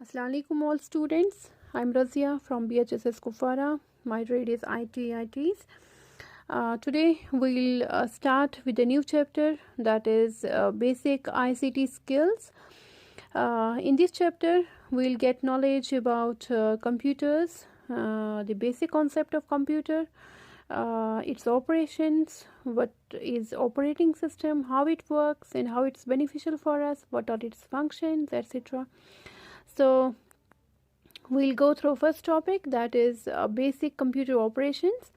Assalamu alaikum all students. I'm Razia from BHSS Kufara. My grade is ITs. Today we'll start with a new chapter, that is basic ICT skills. In this chapter we'll get knowledge about computers, the basic concept of computer, its operations, what is operating system, how it works and how it's beneficial for us, what are its functions, etc. So we'll go through first topic, that is basic computer operations.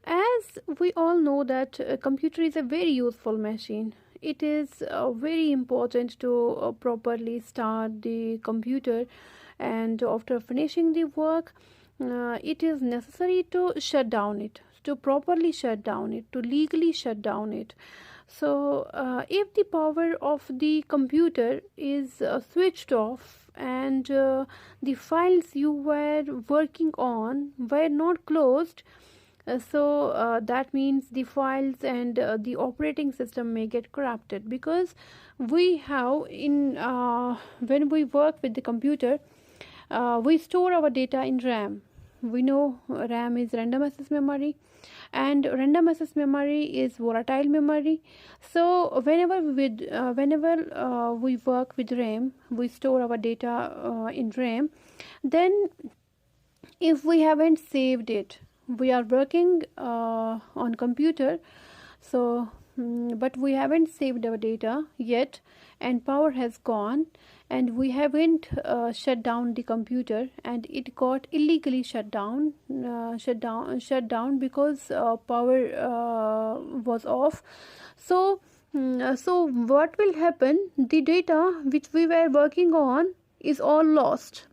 As we all know that a computer is a very useful machine. It is very important to properly start the computer, and after finishing the work it is necessary to shut down it, to properly shut down it, to legally shut down it. So if the power of the computer is switched off and the files you were working on were not closed, that means the files and the operating system may get corrupted, because we have when we work with the computer, we store our data in RAM. We know RAM is random access memory, and random access memory is volatile memory. So whenever we work with RAM, we store our data in RAM. Then if we haven't saved it, we are working on computer, so but we haven't saved our data yet, and power has gone, and we haven't shut down the computer, and it got illegally shut down because power was off. So what will happen? The data which we were working on is all lost.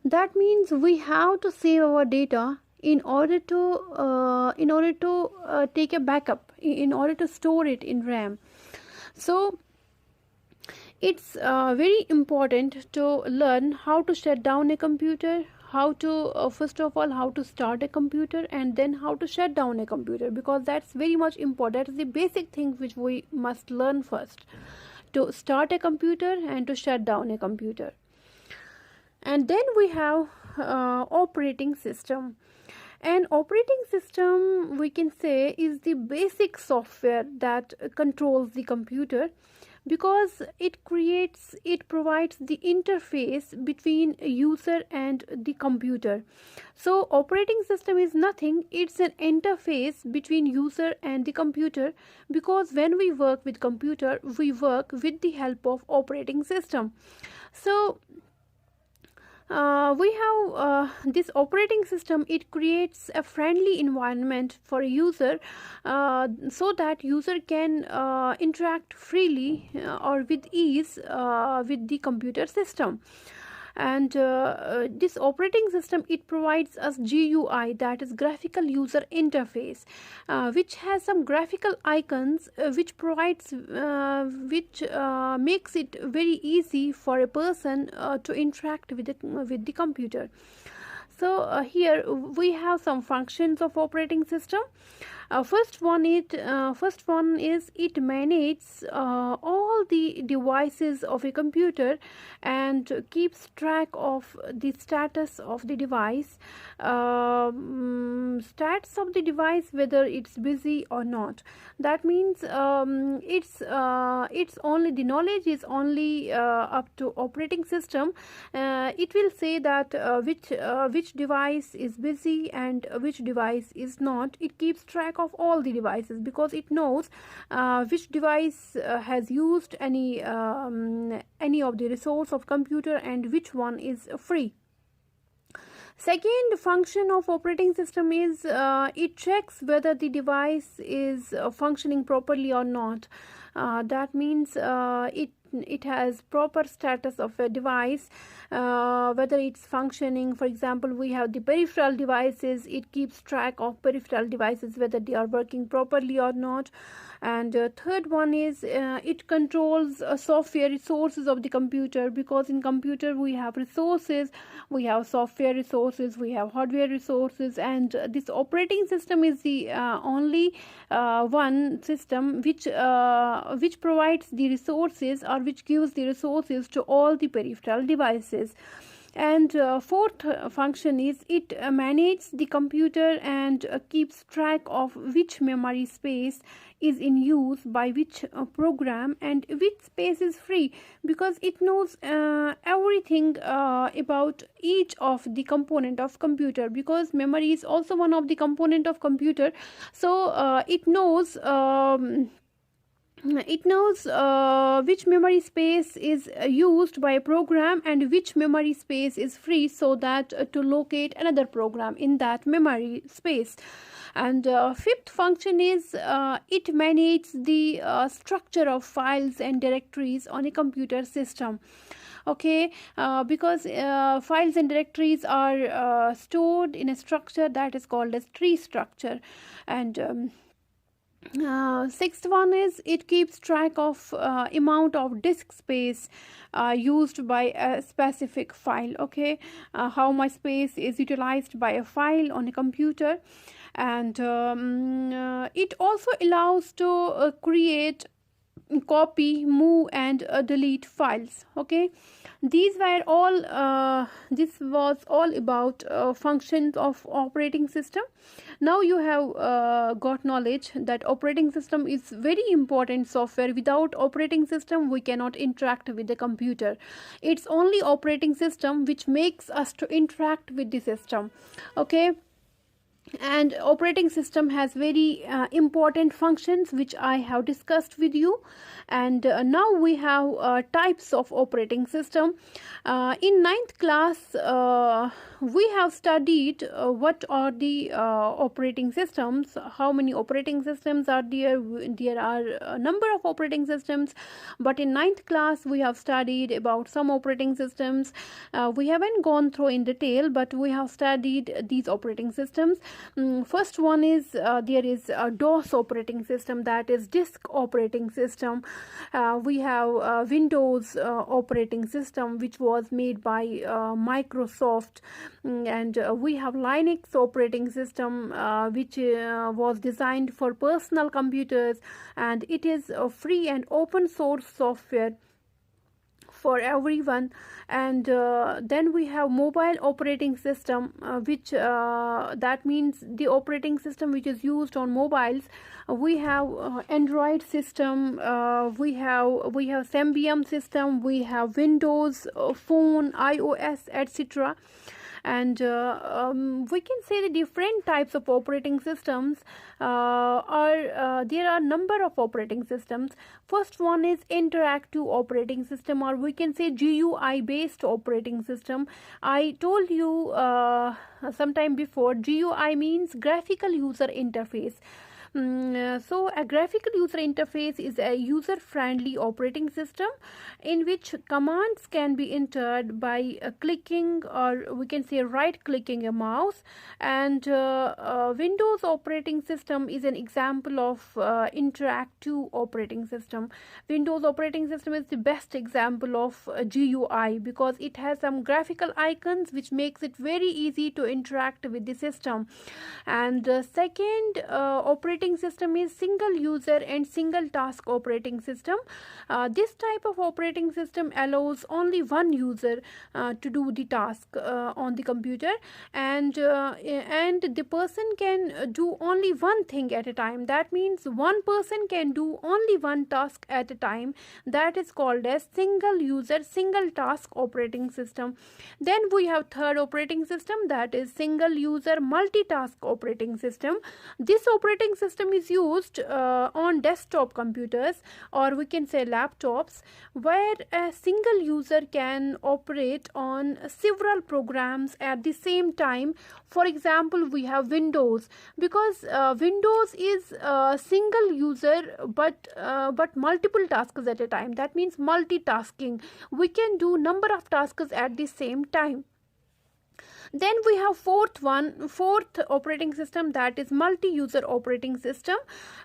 That means we have to save our data in order to take a backup, in order to store it in RAM. So it's very important to learn how to shut down a computer, how to first of all how to start a computer, and then how to shut down a computer, because that's very much important. That is the basic thing which we must learn first, to start a computer and to shut down a computer. And then we have operating system. An operating system, we can say, is the basic software that controls the computer, because it provides the interface between user and the computer. So operating system is nothing, it's an interface between user and the computer, because when we work with computer, we work with the help of operating system. So we have this operating system. It creates a friendly environment for a user, so that user can interact freely or with ease with the computer system. And this operating system, it provides us GUI, that is graphical user interface, which has some graphical icons which makes it very easy for a person to interact with the computer. So here we have some functions of operating system. First one is it manages all the devices of a computer and keeps track of the status of the device, stats of the device, whether it's busy or not. That means it's only the knowledge is only up to operating system. It will say that which device is busy and which device is not. It keeps track of all the devices, because it knows which device has used any of the resource of computer and which one is free. Second function of operating system is it checks whether the device is functioning properly or not. That means it has proper status of a device, whether it's functioning. For example, we have the peripheral devices. It keeps track of peripheral devices, whether they are working properly or not. And third one is it controls software resources of the computer, because in computer we have resources, we have software resources, we have hardware resources, and this operating system is the only one system which provides the resources, or which gives the resources to all the peripheral devices. And fourth function is it manages the computer and keeps track of which memory space is in use by which program, and which space is free, because it knows everything about each of the component of computer, because memory is also one of the component of computer. So it knows which memory space is used by a program and which memory space is free, so that to locate another program in that memory space. And fifth function is it manages the structure of files and directories on a computer system. Okay, because files and directories are stored in a structure that is called as tree structure. And sixth one is it keeps track of amount of disk space used by a specific file. Okay, how much space is utilized by a file on a computer. And it also allows to create, copy, move, and delete files. Okay, these were all this was all about functions of operating system. Now you have got knowledge that operating system is very important software. Without operating system we cannot interact with the computer. It's only operating system which makes us to interact with the system. Okay, and operating system has very important functions which I have discussed with you. And now we have types of operating system. In ninth class we have studied what are the operating systems, how many operating systems are there. There are a number of operating systems, but in ninth class we have studied about some operating systems. We haven't gone through in detail, but we have studied these operating systems. First one is there is a DOS operating system, that is disk operating system. We have Windows operating system, which was made by Microsoft. And we have Linux operating system, which was designed for personal computers, and it is free and open source software for everyone. And then we have mobile operating system, which that means the operating system which is used on mobiles. We have Android system, we have Symbian system, we have Windows Phone, iOS, etc. And we can say the different types of operating systems are there are number of operating systems. First one is interactive operating system, or we can say GUI based operating system. I told you sometime before, GUI means graphical user interface. So a graphical user interface is a user-friendly operating system in which commands can be entered by clicking, or we can say right-clicking a mouse. And Windows operating system is an example of interactive operating system. Windows operating system is the best example of GUI, because it has some graphical icons which makes it very easy to interact with the system. And second operating system is single user and single task operating system. This type of operating system allows only one user to do the task on the computer, and the person can do only one thing at a time. That means one person can do only one task at a time. That is called as single user, single task operating system. Then we have third operating system, that is single user multitask operating system. This operating system is used on desktop computers, or we can say laptops, where a single user can operate on several programs at the same time. For example, we have Windows, because Windows is single user but multiple tasks at a time. That means multitasking. We can do number of tasks at the same time. Then we have fourth operating system, that is multi-user operating system.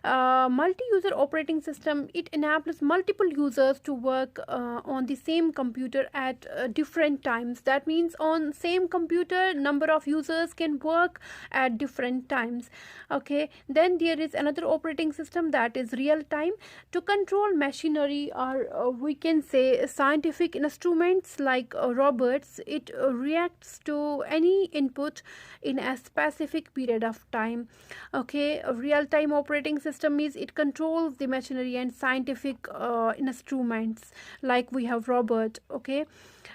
Multi-user operating system, it enables multiple users to work on the same computer at different times. That means on same computer number of users can work at different times. Okay, then there is another operating system, that is real time. To control machinery, or we can say scientific instruments like robots, it reacts to any input in a specific period of time. Okay, a real time operating system is it controls the machinery and scientific instruments like we have robot. Okay,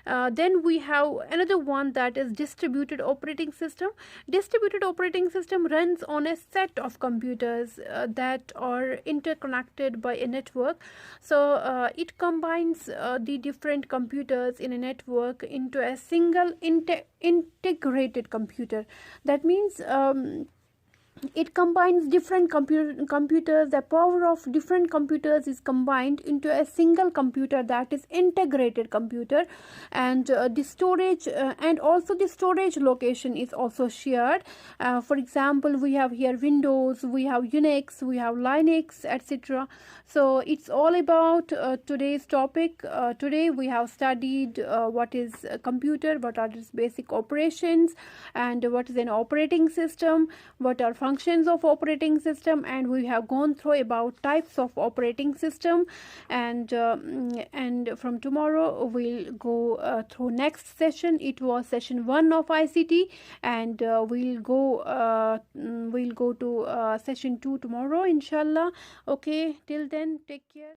then we have another one, that is distributed operating system. Distributed operating system runs on a set of computers that are interconnected by a network. So it combines the different computers in a network into a single integrated computer. That means it combines different computers. The power of different computers is combined into a single computer, that is integrated computer. And the storage and also the storage location is also shared. For example, we have here Windows, we have Unix, we have Linux, etc. So it's all about today's topic. Today we have studied what is a computer, what are its basic operations, and what is an operating system, what are functions of operating system, and we have gone through about types of operating system. And from tomorrow we'll go through next session. It was session 1 of ICT, and we'll go to session 2 tomorrow, inshallah. Okay, till then, take care.